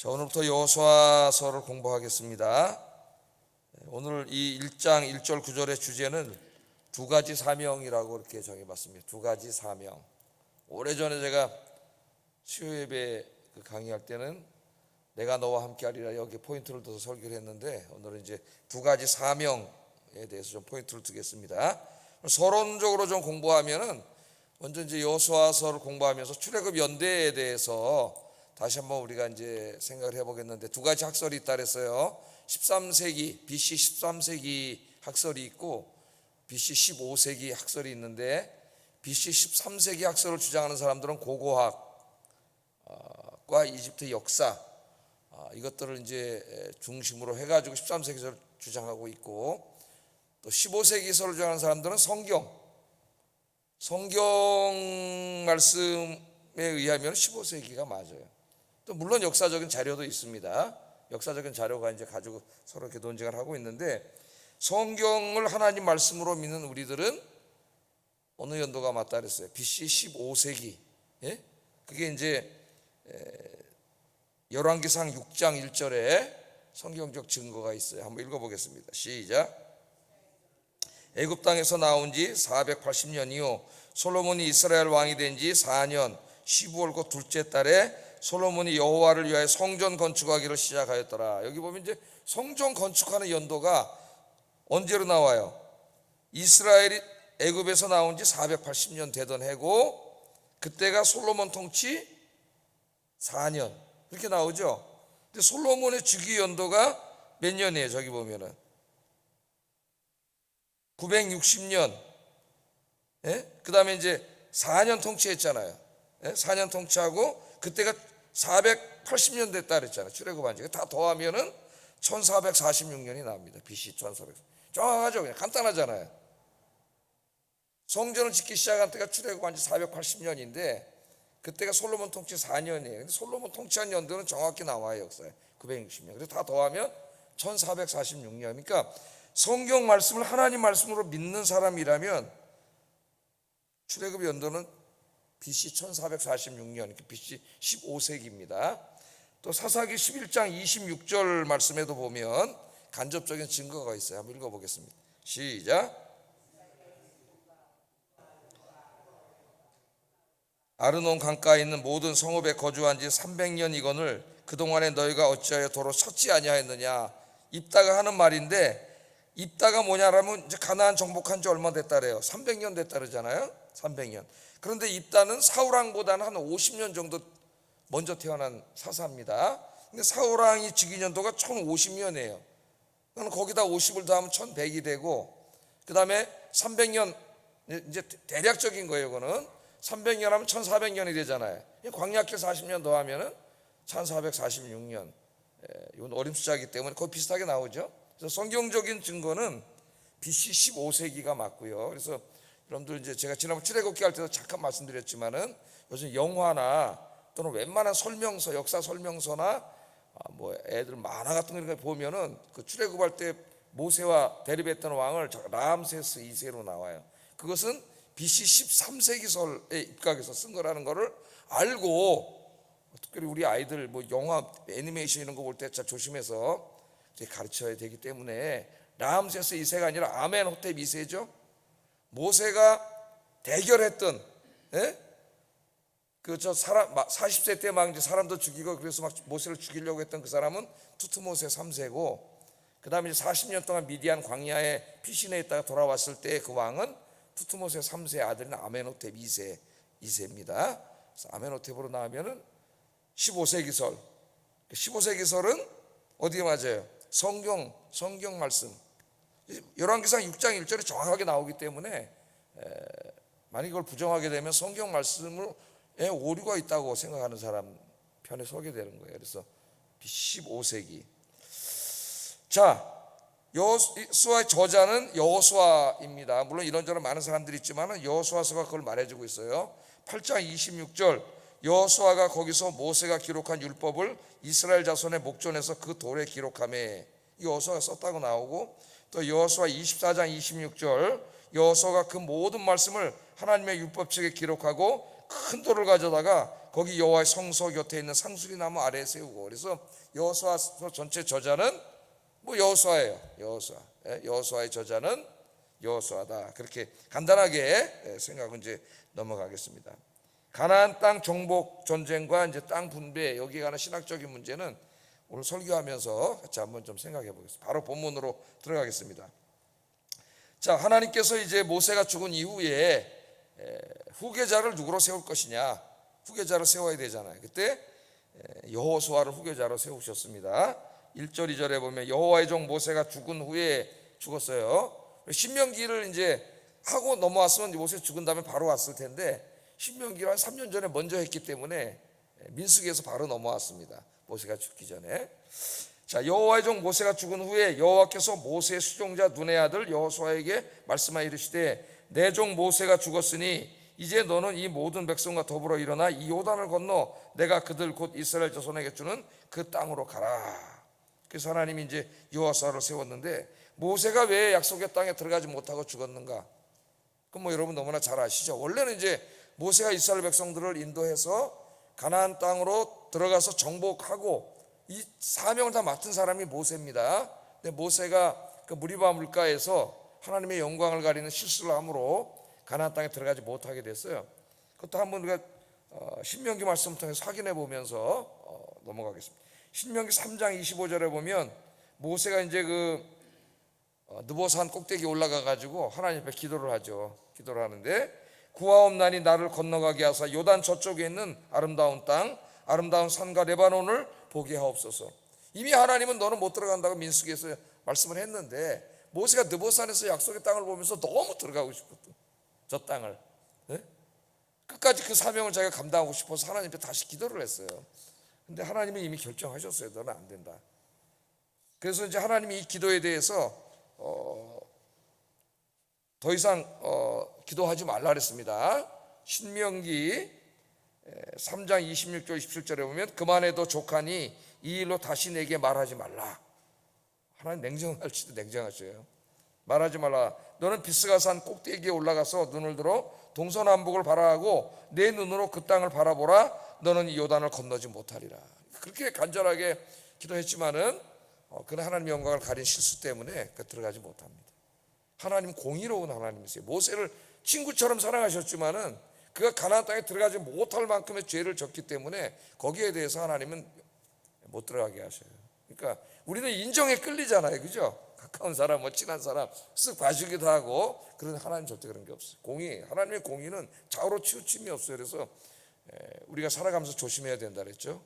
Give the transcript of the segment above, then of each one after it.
자, 오늘부터 여호수아서를 공부하겠습니다. 오늘 이 1장 1절 9절의 주제는 두 가지 사명이라고 이렇게 정해봤습니다. 두 가지 사명. 오래전에 제가 수요예배 강의할 때는 내가 너와 함께하리라 여기 포인트를 둬서 설교를 했는데, 오늘은 이제 두 가지 사명에 대해서 좀 포인트를 두겠습니다. 서론적으로 좀 공부하면은 먼저 이제 여호수아서를 공부하면서 출애굽 연대에 대해서 다시 한번 우리가 이제 생각을 해보겠는데, 두 가지 학설이 있다 그랬어요. 13세기 BC 13세기 학설이 있고 BC 15세기 학설이 있는데, BC 13세기 학설을 주장하는 사람들은 고고학과 이집트 역사 이것들을 이제 중심으로 해가지고 13세기서를 주장하고 있고, 또 15세기서를 주장하는 사람들은 성경 말씀에 의하면 15세기가 맞아요. 또 물론 역사적인 자료도 있습니다. 역사적인 자료가 이제 가지고 서로 이렇게 논쟁을 하고 있는데, 성경을 하나님 말씀으로 믿는 우리들은 어느 연도가 맞다 그랬어요? BC 15세기. 예? 그게 이제 열왕기상 6장 1절에 성경적 증거가 있어요. 한번 읽어보겠습니다. 시작. 애굽 땅에서 나온 지 480년 이후 솔로몬이 이스라엘 왕이 된 지 4년 15월 곧 둘째 달에 솔로몬이 여호와를 위하여 성전 건축하기를 시작하였더라. 여기 보면 이제 성전 건축하는 연도가 언제로 나와요? 이스라엘이 애굽에서 나온 지 480년 되던 해고, 그때가 솔로몬 통치 4년 이렇게 나오죠. 근데 솔로몬의 주기 연도가 몇 년이에요? 저기 보면은 960년. 예? 그 다음에 이제 4년 통치했잖아요. 예? 4년 통치하고 그때가 480년 됐다 그랬잖아요. 출애굽한 지 다 더하면은 1446년이 나옵니다. BC 1400. 정확하죠? 그냥 간단하잖아요. 성전을 짓기 시작한 때가 출애굽한 지 480년인데 그때가 솔로몬 통치 4년이에요. 근데 솔로몬 통치한 연도는 정확히 나와요. 역사에 960년. 그래서 다 더하면 1446년. 그러니까 성경 말씀을 하나님 말씀으로 믿는 사람이라면 출애굽 연도는 BC 1446년, BC 15세기입니다. 또 사사기 11장 26절 말씀에도 보면 간접적인 증거가 있어요. 한번 읽어보겠습니다. 시작. 아르논 강가에 있는 모든 성읍에 거주한 지 300년이거늘 그동안에 너희가 어찌하여 도로 섰지 아니하였느냐. 입다가 하는 말인데, 입다가 뭐냐라면 이제 가나안 정복한 지 얼마 됐다 그래요? 300년 됐다 그러잖아요. 300년. 그런데 입다는 사울왕보다는 한 50년 정도 먼저 태어난 사사입니다. 근데 사울왕이 즉위 연도가 1050년이에요. 그럼 거기다 50을 더하면 1100이 되고, 그 다음에 300년, 이제 대략적인 거예요. 이거는 300년 하면 1400년이 되잖아요. 광약기 40년 더하면은 1446년. 이건 어림 숫자이기 때문에 거의 비슷하게 나오죠. 그래서 성경적인 증거는 BC 15세기가 맞고요. 그래서 여러분들 이제 제가 지난번 출애굽기 할 때도 잠깐 말씀드렸지만은 요즘 영화나 또는 웬만한 설명서, 역사 설명서나 뭐 애들 만화 같은 거 보면은 그 출애굽할 때 모세와 대립했던 왕을 라암세스 2세로 나와요. 그것은 BC 13세기설에 입각해서 쓴 거라는 거를 알고, 특별히 우리 아이들 뭐 영화, 애니메이션 이런 거 볼 때 진짜 조심해서 가르쳐야 되기 때문에, 라암세스 2세가 아니라 아멘호텝 2세죠. 모세가 대결했던, 그 사람 40세 때 막 이제 사람도 죽이고 그래서 막 모세를 죽이려고 했던 그 사람은 투트모세 3세고, 그 다음에 이제 40년 동안 미디안 광야에 피신해 있다가 돌아왔을 때 그 왕은 투트모세 3세 아들인 아멘호텝 2세입니다. 그래서 아멘호텝으로 나오면은 15세기설. 15세기설은 어디에 맞아요? 성경 말씀. 열왕기상 6장 1절에 정확하게 나오기 때문에, 만약 이걸 부정하게 되면 성경 말씀에 오류가 있다고 생각하는 사람 편에 서게 되는 거예요. 그래서 15세기. 자, 여호수아의 저자는 여호수아입니다. 물론 이런저런 많은 사람들이 있지만 여호수아서가 그걸 말해주고 있어요. 8장 26절, 여호수아가 거기서 모세가 기록한 율법을 이스라엘 자손의 목전에서 그 돌에 기록하매, 여호수아가 썼다고 나오고, 또 여호수아 24장 26절, 여호수아가 그 모든 말씀을 하나님의 율법책에 기록하고 큰 돌을 가져다가 거기 여호와의 성소 곁에 있는 상수리 나무 아래에 세우고. 그래서 여호수아서 전체 저자는 뭐 여호수아예요. 여호수아의 저자는 여호수아다. 그렇게 간단하게 생각은 이제 넘어가겠습니다. 가나안 땅 정복 전쟁과 이제 땅 분배, 여기에 관한 신학적인 문제는 오늘 설교하면서 같이 한번 좀 생각해 보겠습니다. 바로 본문으로 들어가겠습니다. 자, 하나님께서 이제 모세가 죽은 이후에 후계자를 누구로 세울 것이냐, 후계자를 세워야 되잖아요. 그때 여호수아를 후계자로 세우셨습니다. 1절 2절에 보면 여호와의 종 모세가 죽은 후에 죽었어요. 신명기를 이제 하고 넘어왔으면 모세 죽은 다음에 바로 왔을 텐데 신명기를 한 3년 전에 먼저 했기 때문에 민수기에서 바로 넘어왔습니다. 모세가 죽기 전에. 자, 여호와의 종 모세가 죽은 후에 여호와께서 모세의 수종자 눈의 아들 여호수아에게 말씀하여 이르시되 내 종 모세가 죽었으니 이제 너는 이 모든 백성과 더불어 일어나 이 요단을 건너 내가 그들 곧 이스라엘 자손에게 주는 그 땅으로 가라. 그래서 하나님이 이제 여호수아를 세웠는데 모세가 왜 약속의 땅에 들어가지 못하고 죽었는가? 그럼 뭐 여러분 너무나 잘 아시죠. 원래는 이제 모세가 이스라엘 백성들을 인도해서 가나안 땅으로 들어가서 정복하고 이 사명을 다 맡은 사람이 모세입니다. 근데 모세가 그 무리바 물가에서 하나님의 영광을 가리는 실수를 함으로 가나안 땅에 들어가지 못하게 됐어요. 그것도 한번 우리가 신명기 말씀을 통해서 확인해 보면서 넘어가겠습니다. 신명기 3장 25절에 보면 모세가 이제 그 느보산 꼭대기에 올라가 가지고 하나님 앞에 기도를 하죠. 기도를 하는데 구하옵나니 나를 건너가게 하사 요단 저쪽에 있는 아름다운 땅, 아름다운 산과 레바논을 보게 하옵소서. 이미 하나님은 너는 못 들어간다고 민수기에서 말씀을 했는데 모세가 느보산에서 약속의 땅을 보면서 너무 들어가고 싶었던 저 땅을, 네? 끝까지 그 사명을 자기가 감당하고 싶어서 하나님 앞에 다시 기도를 했어요. 근데 하나님이 이미 결정하셨어요. 너는 안 된다. 그래서 이제 하나님이 이 기도에 대해서 더 이상 기도하지 말라 그랬습니다. 신명기 3장 26절 27절에 보면 그만해도 족하니 이 일로 다시 내게 말하지 말라. 하나님 냉정할지도 냉정하셔요. 말하지 말라. 너는 비스가산 꼭대기에 올라가서 눈을 들어 동서남북을 바라하고 내 눈으로 그 땅을 바라보라. 너는 이 요단을 건너지 못하리라. 그렇게 간절하게 기도했지만은 그는 하나님의 영광을 가린 실수 때문에 들어가지 못합니다. 하나님은 공의로운 하나님이세요. 모세를 친구처럼 사랑하셨지만은 그가 가나안 땅에 들어가지 못할 만큼의 죄를 졌기 때문에 거기에 대해서 하나님은 못 들어가게 하셔요. 그러니까 우리는 인정에 끌리잖아요, 그죠? 가까운 사람, 뭐 친한 사람 쓱 봐주기도 하고. 그런데 하나님 절대 그런 게 없어요. 공의, 하나님의 공의는 좌우로 치우침이 없어요. 그래서 우리가 살아가면서 조심해야 된다 그랬죠.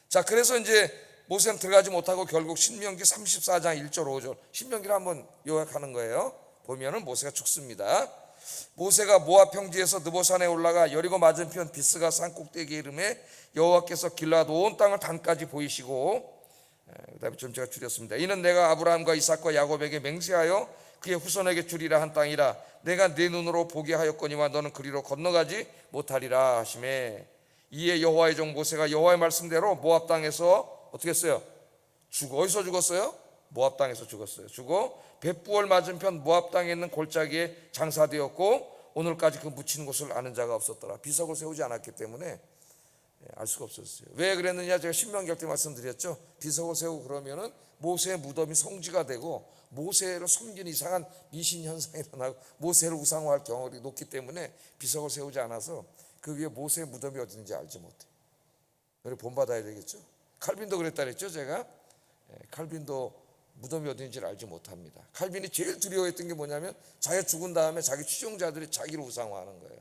자, 그래서 이제 모세는 들어가지 못하고 결국 신명기 34장 1절 5절 신명기를 한번 요약하는 거예요. 보면은 모세가 죽습니다. 모세가 모압 평지에서 느보산에 올라가 여리고 맞은편 비스가 산 꼭대기에 이름에 여호와께서 길라앗 온 땅을 단까지 보이시고, 그다음에 좀 제가 줄였습니다. 이는 내가 아브라함과 이삭과 야곱에게 맹세하여 그의 후손에게 주리라 한 땅이라. 내가 네 눈으로 보게 하였거니와 너는 그리로 건너가지 못하리라 하시매. 이에 여호와의 종 모세가 여호와의 말씀대로 모압 땅에서 어떻게 했어요? 어디서 죽었어요? 모압 땅에서 죽었어요. 죽어 벳부얼 맞은편 모압 땅에 있는 골짜기에 장사되었고 오늘까지 그 묻힌 곳을 아는 자가 없었더라. 비석을 세우지 않았기 때문에 알 수가 없었어요. 왜 그랬느냐, 제가 신명기 때 말씀드렸죠. 비석을 세우고 그러면은 모세의 무덤이 성지가 되고 모세를 섬기는 이상한 미신 현상이 일어나고 모세를 우상화할 경우가 높기 때문에 비석을 세우지 않아서 그 위에 모세의 무덤이 어딘지 알지 못해. 그래서 본받아야 되겠죠. 칼빈도 그랬다 그랬죠. 제가 칼빈도 무덤이 어딘지를 알지 못합니다. 칼빈이 제일 두려워했던 게 뭐냐면 자기가 죽은 다음에 자기 추종자들이 자기를 우상화하는 거예요.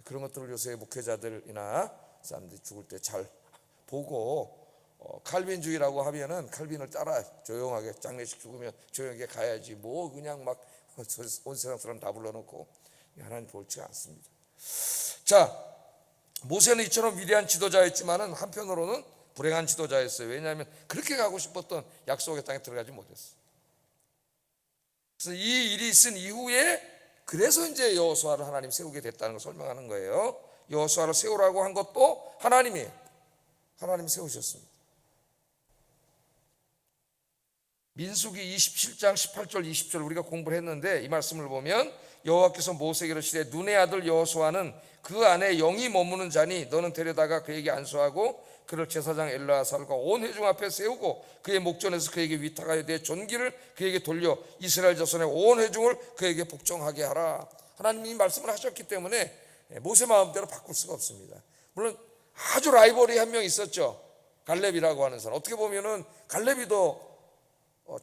그런 것들을 요새 목회자들이나 사람들이 죽을 때 잘 보고 칼빈주의라고 하면은 칼빈을 따라 조용하게, 장례식 죽으면 조용하게 가야지 뭐 그냥 막 온 세상 사람 다 불러놓고, 하나님 옳지가 않습니다. 자, 모세는 이처럼 위대한 지도자였지만은 한편으로는 불행한 지도자였어요. 왜냐하면 그렇게 가고 싶었던 약속의 땅에 들어가지 못했어요. 그래서 이 일이 있은 이후에 그래서 이제 여호수아를 하나님 세우게 됐다는 걸 설명하는 거예요. 여호수아를 세우라고 한 것도 하나님이 세우셨습니다. 민수기 27장 18절 20절 우리가 공부를 했는데 이 말씀을 보면 여호와께서 모세에게 이르시되 눈의 아들 여호수아는 그 안에 영이 머무는 자니 너는 데려다가 그에게 안수하고 그를 제사장 엘르아살과 온 회중 앞에 세우고 그의 목전에서 그에게 위탁하여 내 존귀를 그에게 돌려 이스라엘 자손의 온 회중을 그에게 복종하게 하라. 하나님이 말씀을 하셨기 때문에 모세 마음대로 바꿀 수가 없습니다. 물론 아주 라이벌이 한 명 있었죠. 갈렙이라고 하는 사람. 어떻게 보면은 갈렙이 더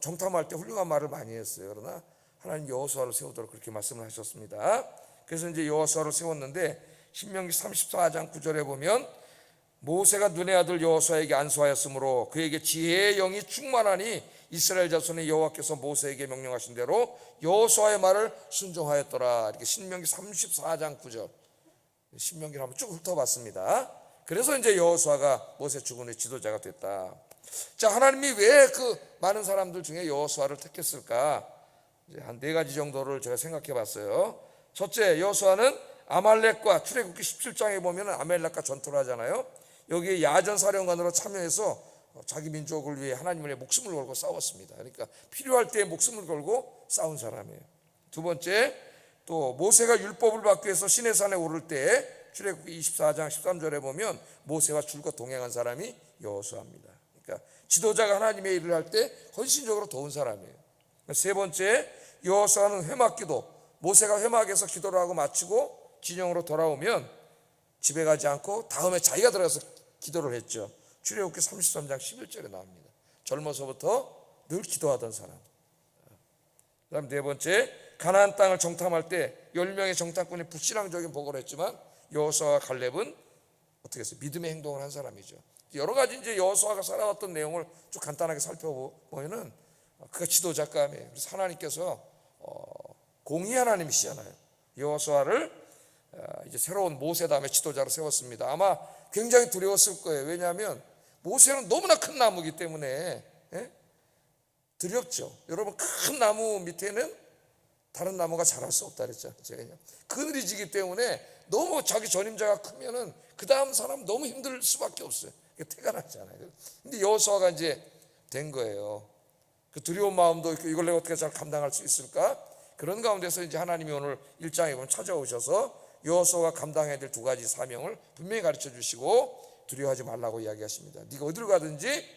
정탐할 때 훌륭한 말을 많이 했어요. 그러나 하나님 여호수아를 세우도록 그렇게 말씀을 하셨습니다. 그래서 이제 여호수아를 세웠는데 신명기 34장 9절에 보면 모세가 눈의 아들 여호수아에게 안수하였으므로 그에게 지혜의 영이 충만하니 이스라엘 자손의 여호와께서 모세에게 명령하신 대로 여호수아의 말을 순종하였더라. 이렇게 신명기 34장 9절. 신명기를 한번 쭉 훑어봤습니다. 그래서 이제 여호수아가 모세 죽은 후에 지도자가 됐다. 자, 하나님이 왜 그 많은 사람들 중에 여호수아를 택했을까? 이제 한 4가지 정도를 제가 생각해 봤어요. 첫째, 여호수아는 아말렉과 출애굽기 17장에 보면 아말렉과 전투를 하잖아요. 여기에 야전 사령관으로 참여해서 자기 민족을 위해 하나님을 위해 목숨을 걸고 싸웠습니다. 그러니까 필요할 때 목숨을 걸고 싸운 사람이에요. 두 번째, 또 모세가 율법을 받기 위해서 시내산에 오를 때 출애굽기 24장 13절에 보면 모세와 줄곧 동행한 사람이 여호수아입니다. 그러니까 지도자가 하나님의 일을 할 때 헌신적으로 도운 사람이에요. 세 번째, 여호수아는 회막기도, 모세가 회막에서 기도를 하고 마치고 진영으로 돌아오면 집에 가지 않고 다음에 자기가 들어가서 기도를 했죠. 출애굽기 33장 11절에 나옵니다. 젊어서부터 늘 기도하던 사람. 그다음 네 번째, 가나안 땅을 정탐할 때 10명의 정탐꾼이 불신앙적인 보고를 했지만 여호수아와 갈렙은 어떻게 했어요? 믿음의 행동을 한 사람이죠. 여러 가지 이제 여호수아가 살아왔던 내용을 쭉 간단하게 살펴보면은 그가 지도자감이에요. 그래서 하나님께서 공의 하나님이시잖아요. 여호수아를 이제 새로운 모세 다음에 지도자로 세웠습니다. 아마 굉장히 두려웠을 거예요. 왜냐하면 모세는 너무나 큰 나무이기 때문에 두렵죠. 여러분, 큰 나무 밑에는 다른 나무가 자랄 수 없다 그랬죠. 그늘이 지기 때문에 너무 자기 전임자가 크면은 그 다음 사람 너무 힘들 수밖에 없어요. 태가 나잖아요. 근데 여호수아가 이제 된 거예요. 그 두려운 마음도 이걸 내가 어떻게 잘 감당할 수 있을까? 그런 가운데서 이제 하나님이 오늘 1장에 보면 찾아오셔서 여호수아가 감당해야 될 2가지 사명을 분명히 가르쳐 주시고 두려워하지 말라고 이야기하십니다. 네가 어디로 가든지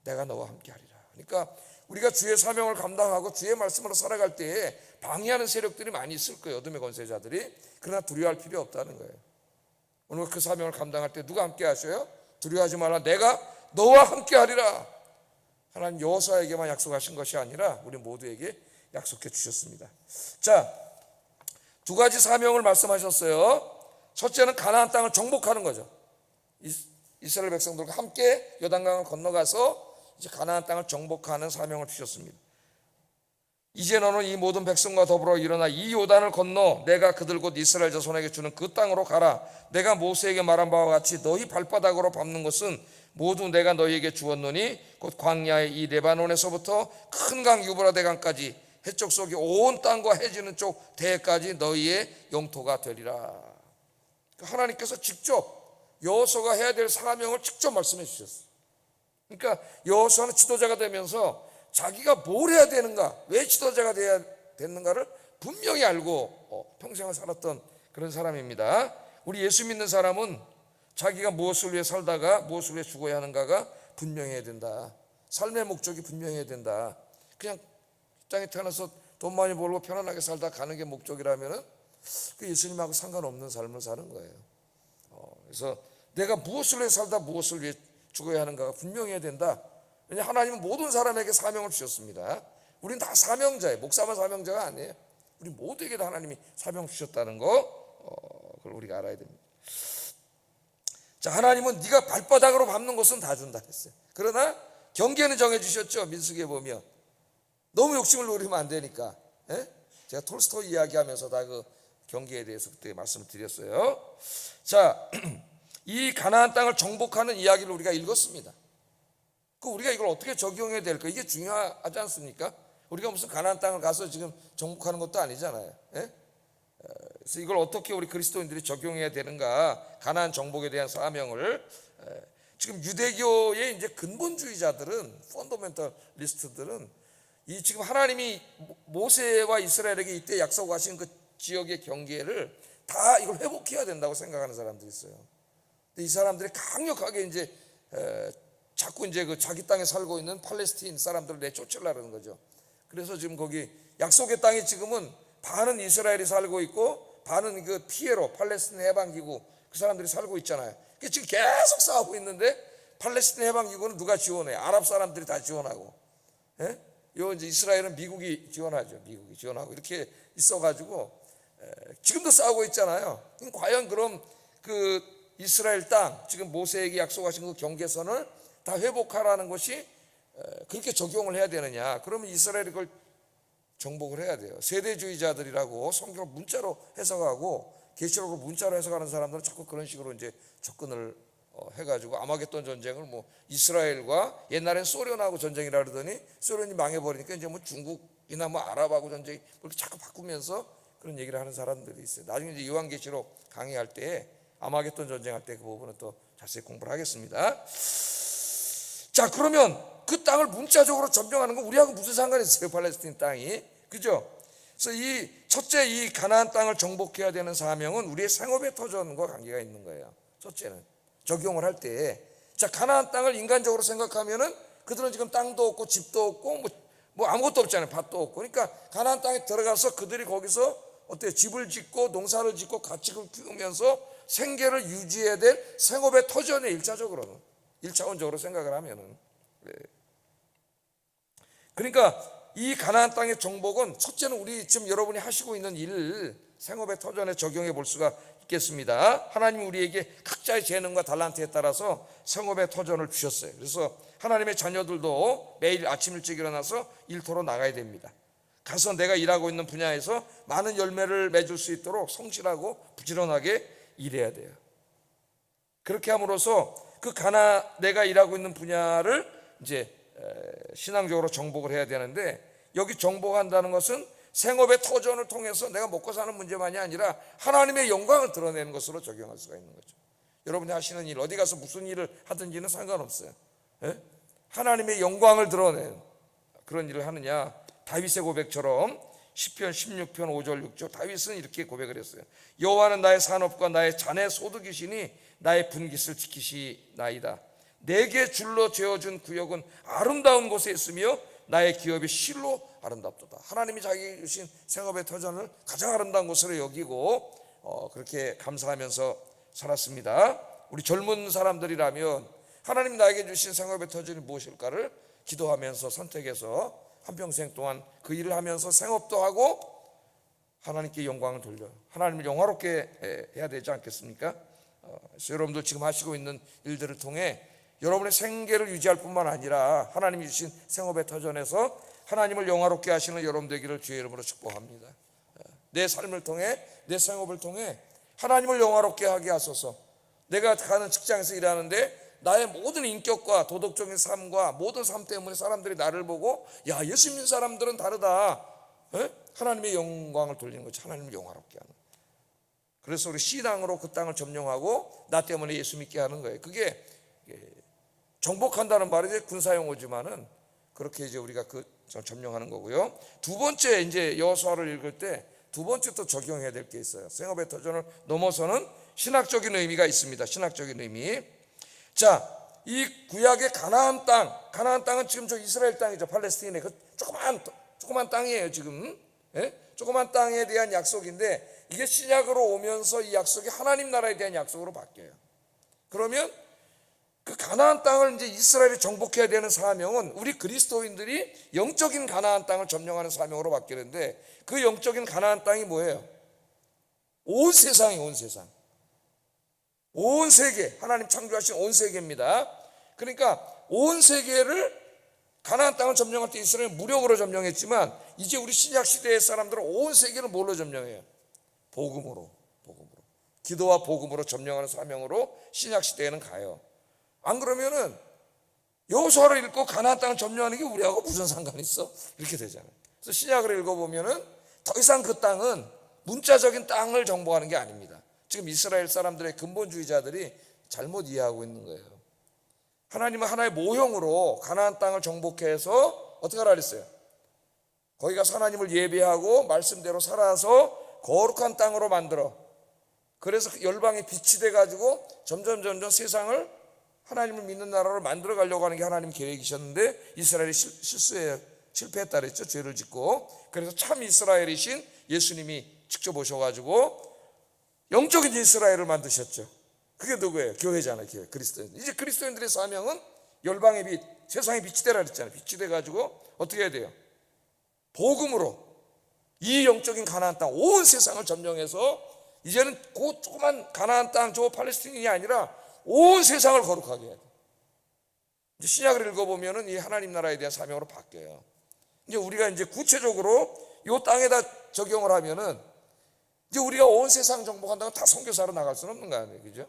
내가 너와 함께하리라. 그러니까 우리가 주의 사명을 감당하고 주의 말씀으로 살아갈 때에 방해하는 세력들이 많이 있을 거예요. 어둠의 권세자들이. 그러나 두려워할 필요 없다는 거예요. 오늘 그 사명을 감당할 때 누가 함께 하셔요? 두려워하지 말라. 내가 너와 함께하리라. 하나님 여호수아에게만 약속하신 것이 아니라 우리 모두에게 약속해 주셨습니다. 자, 2가지 사명을 말씀하셨어요. 첫째는 가나안 땅을 정복하는 거죠. 이스라엘 백성들과 함께 요단강을 건너가서 이제 가나안 땅을 정복하는 사명을 주셨습니다. 이제 너는 이 모든 백성과 더불어 일어나 이 요단을 건너 내가 그들 곧 이스라엘 자손에게 주는 그 땅으로 가라. 내가 모세에게 말한 바와 같이 너희 발바닥으로 밟는 것은 모두 내가 너희에게 주었노니 곧 광야의 이 레바논에서부터 큰 강 유브라데 강까지 해쪽 속이 온 땅과 해지는 쪽 대해까지 너희의 영토가 되리라. 하나님께서 직접 여호수아가 해야 될 사명을 직접 말씀해 주셨어요. 그러니까 여호수아는 지도자가 되면서 자기가 뭘 해야 되는가, 왜 지도자가 돼야 되는가를 분명히 알고 평생을 살았던 그런 사람입니다. 우리 예수 믿는 사람은 자기가 무엇을 위해 살다가 무엇을 위해 죽어야 하는가가 분명해야 된다. 삶의 목적이 분명해야 된다. 그냥 땅에 태어나서 돈 많이 벌고 편안하게 살다 가는 게 목적이라면 그 예수님하고 상관없는 삶을 사는 거예요. 그래서 내가 무엇을 위해 살다 무엇을 위해 죽어야 하는가가 분명해야 된다. 왜냐하면 하나님은 모든 사람에게 사명을 주셨습니다. 우리는 다 사명자예요. 목사만 사명자가 아니에요. 우리 모두에게 다 하나님이 사명 주셨다는 거, 그걸 우리가 알아야 됩니다. 자, 하나님은 네가 발바닥으로 밟는 것은 다 준다 했어요. 그러나 경계는 정해주셨죠. 민수기에 보면 너무 욕심을 부리면 안 되니까. 제가 톨스토이 이야기하면서 다 그 경계에 대해서 그때 말씀을 드렸어요. 자, 이 가나안 땅을 정복하는 이야기를 우리가 읽었습니다. 우리가 이걸 어떻게 적용해야 될까? 이게 중요하지 않습니까? 우리가 무슨 가나안 땅을 가서 지금 정복하는 것도 아니잖아요. 그래서 이걸 어떻게 우리 그리스도인들이 적용해야 되는가? 가나안 정복에 대한 사명을. 지금 유대교의 이제 근본주의자들은, 펀더멘털리스트들은 이 지금 하나님이 모세와 이스라엘에게 이때 약속하신 그 지역의 경계를 다 이걸 회복해야 된다고 생각하는 사람들이 있어요. 근데 이 사람들이 강력하게 이제 자꾸 이제 그 자기 땅에 살고 있는 팔레스타인 사람들을 내쫓으려는 거죠. 그래서 지금 거기 약속의 땅이 지금은 반은 이스라엘이 살고 있고 반은 그 피에로 팔레스타인 해방기구 그 사람들이 살고 있잖아요. 지금 계속 싸우고 있는데 팔레스타인 해방기구는 누가 지원해? 아랍 사람들이 다 지원하고, 예? 요 이제 이스라엘은 미국이 지원하죠. 미국이 지원하고 이렇게 있어가지고 지금도 싸우고 있잖아요. 과연 그럼 그 이스라엘 땅 지금 모세에게 약속하신 그 경계선을 다 회복하라는 것이 그렇게 적용을 해야 되느냐? 그러면 이스라엘이 그걸 정복을 해야 돼요. 세대주의자들이라고 성경을 문자로 해석하고 계시록을 문자로 해석하는 사람들은 자꾸 그런 식으로 이제 접근을 해가지고 아마겟돈 전쟁을 뭐 이스라엘과 옛날엔 소련하고 전쟁이라 그러더니 소련이 망해버리니까 이제 뭐 중국이나 뭐 아랍하고 전쟁 그렇게 자꾸 바꾸면서 그런 얘기를 하는 사람들이 있어요. 나중에 이제 요한계시록 강의할 때 아마겟돈 전쟁할 때 그 부분은 또 자세히 공부를 하겠습니다. 자, 그러면 그 땅을 문자적으로 점령하는 건 우리하고 무슨 상관이 있어요? 팔레스타인 땅이, 그죠? 그래서 이 첫째 이 가나안 땅을 정복해야 되는 사명은 우리의 생업의 터전과 관계가 있는 거예요. 첫째는 적용을 할 때, 자, 가나안 땅을 인간적으로 생각하면은 그들은 지금 땅도 없고 집도 없고 뭐 아무것도 없잖아요. 밭도 없고. 그러니까 가나안 땅에 들어가서 그들이 거기서 어때요? 집을 짓고 농사를 짓고 가축을 키우면서 생계를 유지해야 될 생업의 터전에 1차원적으로 생각을 하면은. 네. 그러니까 이 가나안 땅의 정복은 첫째는 우리 지금 여러분이 하시고 있는 일, 생업의 터전에 적용해 볼 수가 있겠습니다. 하나님이 우리에게 각자의 재능과 달란트에 따라서 생업의 터전을 주셨어요. 그래서 하나님의 자녀들도 매일 아침 일찍 일어나서 일터로 나가야 됩니다. 가서 내가 일하고 있는 분야에서 많은 열매를 맺을 수 있도록 성실하고 부지런하게 일해야 돼요. 그렇게 함으로써 그 내가 일하고 있는 분야를 이제 신앙적으로 정복을 해야 되는데, 여기 정복한다는 것은 생업의 터전을 통해서 내가 먹고 사는 문제만이 아니라 하나님의 영광을 드러내는 것으로 적용할 수가 있는 거죠. 여러분이 하시는 일, 어디 가서 무슨 일을 하든지는 상관없어요. 예? 하나님의 영광을 드러내는 그런 일을 하느냐. 다윗의 고백처럼 시편 16편 5절 6절 다윗은 이렇게 고백을 했어요. 여호와는 나의 산업과 나의 잔의 소득이시니 나의 분깃을 지키시나이다. 내게 줄로 재어준 구역은 아름다운 곳에 있으며 나의 기업이 실로 아름답도다. 하나님이 자기 주신 생업의 터전을 가장 아름다운 곳으로 여기고 그렇게 감사하면서 살았습니다. 우리 젊은 사람들이라면 하나님 나에게 주신 생업의 터전이 무엇일까를 기도하면서 선택해서 한평생 동안 그 일을 하면서 생업도 하고 하나님께 영광을 돌려 하나님을 영화롭게 해야 되지 않겠습니까? 그래서 여러분들 지금 하시고 있는 일들을 통해 여러분의 생계를 유지할 뿐만 아니라 하나님이 주신 생업의 터전에서 하나님을 영화롭게 하시는 여러분 되기를 주의 이름으로 축복합니다. 내 삶을 통해, 내 생업을 통해 하나님을 영화롭게 하게 하소서. 내가 가는 직장에서 일하는데 나의 모든 인격과 도덕적인 삶과 모든 삶 때문에 사람들이 나를 보고 야, 예수 믿는 사람들은 다르다. 하나님의 영광을 돌리는 거죠. 하나님을 영화롭게 하는. 그래서 우리 신앙으로 그 땅을 점령하고 나 때문에 예수 믿게 하는 거예요. 그게 정복한다는 말이 군사용어지만은 그렇게 이제 우리가 그 점령하는 거고요. 두 번째 이제 여호수아를 읽을 때 두 번째 또 적용해야 될 게 있어요. 생업의 터전을 넘어서는 신학적인 의미가 있습니다. 신학적인 의미. 자, 이 구약의 가나안 땅은 지금 저 이스라엘 땅이죠. 팔레스타인의 그 조그만 땅이에요. 지금 조그만 땅에 대한 약속인데 이게 신약으로 오면서 이 약속이 하나님 나라에 대한 약속으로 바뀌어요. 그러면 그 가나안 땅을 이제 이스라엘이 정복해야 되는 사명은 우리 그리스도인들이 영적인 가나안 땅을 점령하는 사명으로 바뀌는데, 그 영적인 가나안 땅이 뭐예요? 온 세상이에요. 온 세상, 온 세계, 하나님 창조하신 온 세계입니다. 그러니까 온 세계를 가나안 땅을 점령할 때 이스라엘은 무력으로 점령했지만 이제 우리 신약 시대의 사람들은 온 세계를 뭘로 점령해요? 복음으로 기도와 복음으로 점령하는 사명으로 신약 시대에는 가요. 안 그러면은 여호수아를 읽고 가나안 땅을 점령하는 게 우리하고 무슨 상관이 있어? 이렇게 되잖아요. 그래서 신약을 읽어보면은 더 이상 그 땅은 문자적인 땅을 정복하는 게 아닙니다. 지금 이스라엘 사람들의 근본주의자들이 잘못 이해하고 있는 거예요. 하나님은 하나의 모형으로 가나안 땅을 정복해서 어떻게 하라 그랬어요? 거기 가서 하나님을 예배하고 말씀대로 살아서 거룩한 땅으로 만들어. 그래서 열방이 빛이 돼가지고 점점 세상을 하나님을 믿는 나라로 만들어 가려고 하는 게 하나님 계획이셨는데 이스라엘이 실패했다 그랬죠. 죄를 짓고. 그래서 참 이스라엘이신 예수님이 직접 오셔가지고 영적인 이스라엘을 만드셨죠. 그게 누구예요? 교회잖아요. 교회, 그리스도인. 이제 그리스도인들의 사명은 열방의 빛, 세상의 빛이 되라 그랬잖아요. 빛이 돼가지고 어떻게 해야 돼요? 복음으로 이 영적인 가나안 땅 온 세상을 점령해서 이제는 그 조그만 가나안 땅 저 팔레스틴이 아니라 온 세상을 거룩하게 해야 돼. 이제 신약을 읽어보면은 이 하나님 나라에 대한 사명으로 바뀌어요. 이제 우리가 이제 구체적으로 이 땅에다 적용을 하면은 이제 우리가 온 세상 정복한다고 다 선교사로 나갈 수는 없는 거 아니에요, 그죠?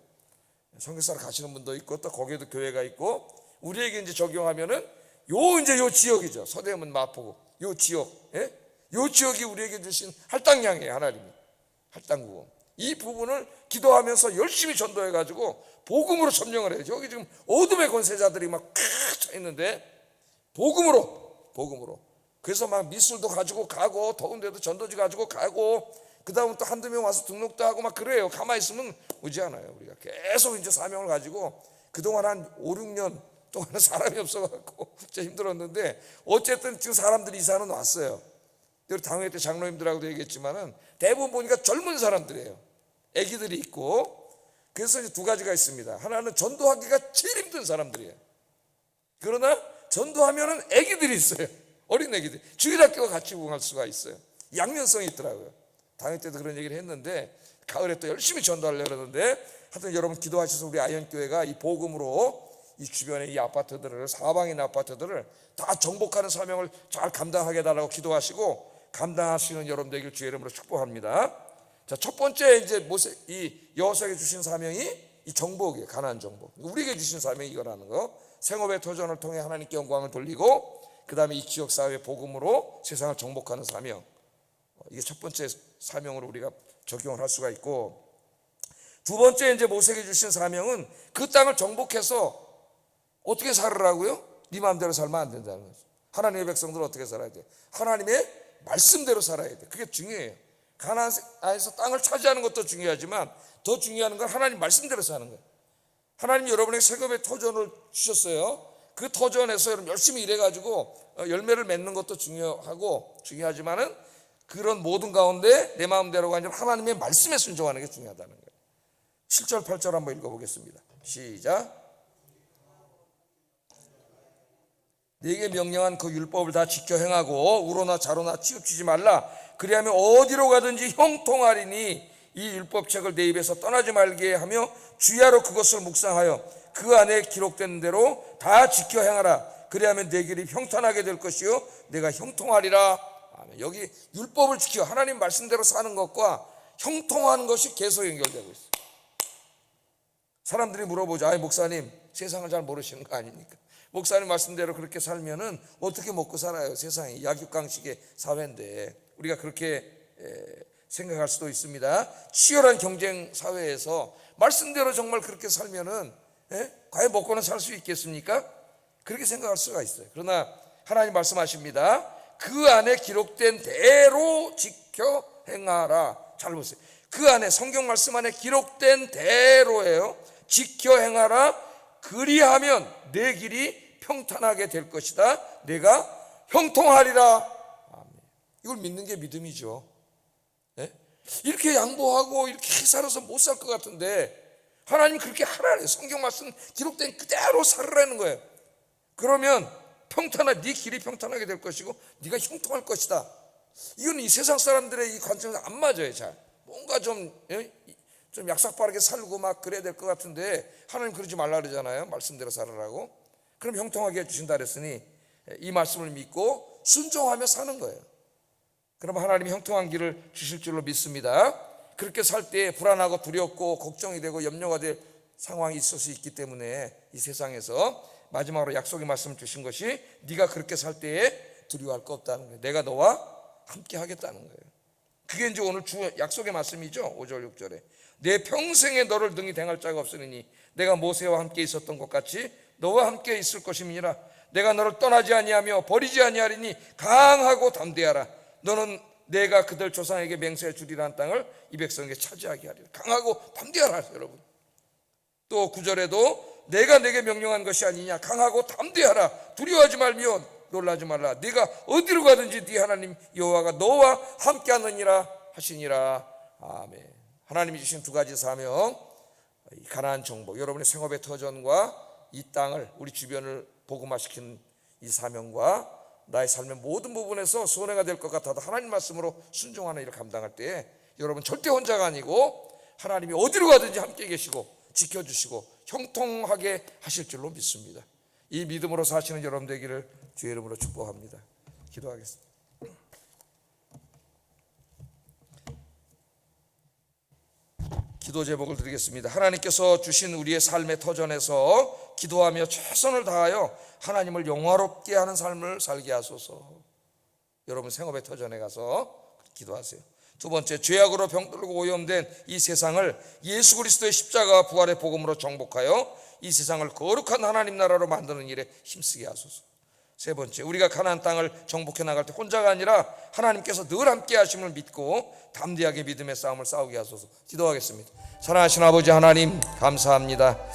선교사로 가시는 분도 있고 또 거기에도 교회가 있고 우리에게 이제 적용하면은 요 지역이죠. 서대문, 마포구 요 지역, 예? 요 지역이 우리에게 주신 할당량이에요, 하나님이. 할당구원. 이 부분을 기도하면서 열심히 전도해가지고 복음으로 점령을 해요. 여기 지금 어둠의 권세자들이 막 차 있는데 복음으로. 그래서 막 미술도 가지고 가고 더운데도 전도지 가지고 가고 그 다음은 또 한두 명 와서 등록도 하고 막 그래요. 가만히 있으면 오지 않아요. 우리가 계속 이제 사명을 가지고 그동안 한 5, 6년 동안은 사람이 없어갖고 진짜 힘들었는데 어쨌든 지금 사람들이 이사는 왔어요. 당회 때 장로님들하고도 얘기했지만은 대부분 보니까 젊은 사람들이에요. 아기들이 있고. 그래서 이제 두 가지가 있습니다. 하나는 전도하기가 제일 힘든 사람들이에요. 그러나 전도하면은 아기들이 있어요. 어린 아기들. 주일학교와 같이 부흥할 수가 있어요. 양면성이 있더라고요. 당회 때도 그런 얘기를 했는데 가을에 또 열심히 전도하려고 그러는데 하여튼 여러분 기도하셔서 우리 아현교회가 이 복음으로 이 주변의 이 아파트들을 사방에 있는 아파트들을 다 정복하는 사명을 잘 감당하게 해달라고 기도하시고 감당하시는 여러분 되길 주의 이름으로 축복합니다. 자, 첫 번째 이제 이 여호수아에게 주신 사명이 이 정복이에요. 가나안 정복. 우리에게 주신 사명이 이거라는 거. 생업의 도전을 통해 하나님께 영광을 돌리고 그 다음에 이 지역사회 복음으로 세상을 정복하는 사명. 이게 첫 번째 사명으로 우리가 적용을 할 수가 있고 두 번째 이제 모세에게 주신 사명은 그 땅을 정복해서 어떻게 살으라고요? 네 마음대로 살면 안 된다는 거죠. 하나님의 백성들은 어떻게 살아야 돼? 하나님의 말씀대로 살아야 돼. 그게 중요해요. 가나안에서 땅을 차지하는 것도 중요하지만 더 중요한 건 하나님 말씀대로 사는 거예요. 하나님이 여러분에게 세금의 터전을 주셨어요. 그 터전에서 여러분 열심히 일해가지고 열매를 맺는 것도 중요하지만은 그런 모든 가운데 내 마음대로가 아니라 하나님의 말씀에 순종하는 게 중요하다는 거예요. 7절 8절 한번 읽어보겠습니다. 시작. 네게 명령한 그 율법을 다 지켜 행하고 우로나 자로나 치우치지 말라. 그리하면 어디로 가든지 형통하리니 이 율법책을 내 입에서 떠나지 말게 하며 주야로 그것을 묵상하여 그 안에 기록된 대로 다 지켜 행하라. 그리하면 내 길이 형통하게 될 것이요 내가 형통하리라. 아멘. 여기 율법을 지켜 하나님 말씀대로 사는 것과 형통하는 것이 계속 연결되고 있어요. 사람들이 물어보죠. 아니 목사님 세상을 잘 모르시는 거 아닙니까? 목사님 말씀대로 그렇게 살면은 어떻게 먹고 살아요? 세상이 약육강식의 사회인데 우리가 그렇게 생각할 수도 있습니다. 치열한 경쟁 사회에서 말씀대로 정말 그렇게 살면은 과연 먹고는 살 수 있겠습니까? 그렇게 생각할 수가 있어요. 그러나 하나님 말씀하십니다. 그 안에 기록된 대로 지켜 행하라. 잘 보세요. 그 안에 성경 말씀 안에 기록된 대로예요. 지켜 행하라. 그리하면 내 길이 평탄하게 될 것이다. 내가 형통하리라. 아멘. 이걸 믿는 게 믿음이죠. 네? 이렇게 양보하고 이렇게 살아서 못 살 것 같은데 하나님 그렇게 하라래요. 성경 말씀 기록된 그대로 살으라는 거예요. 그러면 네 길이 평탄하게 될 것이고 네가 형통할 것이다. 이건 이 세상 사람들의 이 관점에서 안 맞아요. 잘 뭔가 좀 약삭빠르게 살고 막 그래야 될 것 같은데 하나님 그러지 말라 그러잖아요. 말씀대로 살으라고. 그럼 형통하게 해주신다 그랬으니 이 말씀을 믿고 순종하며 사는 거예요. 그럼 하나님이 형통한 길을 주실 줄로 믿습니다. 그렇게 살 때 불안하고 두렵고 걱정이 되고 염려가 될 상황이 있을 수 있기 때문에 이 세상에서 마지막으로 약속의 말씀을 주신 것이 네가 그렇게 살 때에 두려워할 거 없다는 거예요. 내가 너와 함께 하겠다는 거예요. 그게 이제 오늘 주 약속의 말씀이죠. 5절 6절에 내 평생에 너를 등이 당할 자가 없으니 내가 모세와 함께 있었던 것 같이 너와 함께 있을 것임이니라. 내가 너를 떠나지 아니하며 버리지 아니하리니 강하고 담대하라. 너는 내가 그들 조상에게 맹세해 주리라는 땅을 이 백성에게 차지하게 하리라. 강하고 담대하라. 여러분, 또 9절에도 내가 내게 명령한 것이 아니냐, 강하고 담대하라. 두려워하지 말며 놀라지 말라. 네가 어디로 가든지 네 하나님 여호와가 너와 함께하느니라 하시니라. 아멘. 하나님이 주신 두 가지 사명, 이 가나안 정복, 여러분의 생업의 터전과 이 땅을, 우리 주변을 복음화시키는 이 사명과 나의 삶의 모든 부분에서 손해가 될 것 같아도 하나님 말씀으로 순종하는 일을 감당할 때 여러분 절대 혼자가 아니고 하나님이 어디로 가든지 함께 계시고 지켜주시고 형통하게 하실 줄로 믿습니다. 이 믿음으로 사시는 여러분 되기를 주의 이름으로 축복합니다. 기도하겠습니다. 기도 제목을 드리겠습니다. 하나님께서 주신 우리의 삶의 터전에서 기도하며 최선을 다하여 하나님을 영화롭게 하는 삶을 살게 하소서. 여러분 생업의 터전에 가서 기도하세요. 두 번째, 죄악으로 병들고 오염된 이 세상을 예수 그리스도의 십자가와 부활의 복음으로 정복하여 이 세상을 거룩한 하나님 나라로 만드는 일에 힘쓰게 하소서. 세 번째, 우리가 가나안 땅을 정복해 나갈 때 혼자가 아니라 하나님께서 늘 함께 하심을 믿고 담대하게 믿음의 싸움을 싸우게 하소서. 기도하겠습니다. 사랑하신 아버지 하나님, 감사합니다.